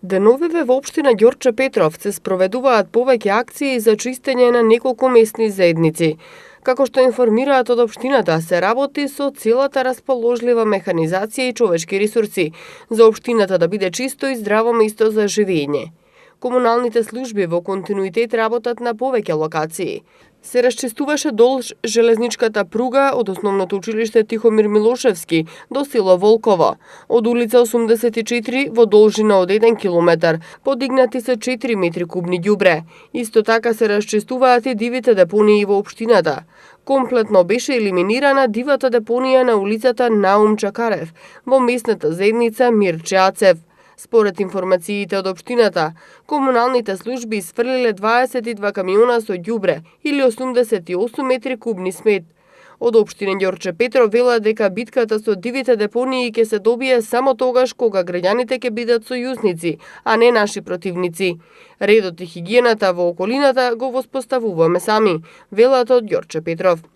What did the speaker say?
Деновиве во општина Ѓорче Петров се спроведуваат повеќе акции за чистење на неколку местни заедници. Како што информираат од општината, се работи со целата расположлива механизација и човечки ресурси за општината да биде чисто и здраво место за живење. Комуналните служби во континуитет работат на повеќе локации. Се расчистуваше долж железничката пруга од основното училиште Тихомир Милошевски до село Волково, од улица 84 во должина од 1 километар, подигнати се 4 метри кубни ѓубре. Исто така се расчистуваат и дивите депонии во општината. Комплетно беше елиминирана дивата депонија на улицата Наум Чакарев во местната заедница Мирче Ацев. Според информациите од општината, комуналните служби isfрлиле 22 камиона со ѓубре или 88 метри кубни смет. Од општина Ѓорче Петров велат дека битката со дивите депонии ќе се добие само тогаш кога граѓаните ќе бидат сојузници, а не наши противници. Редот и хигиената во околината го воспоставуваме сами, велат од Ѓорче Петров.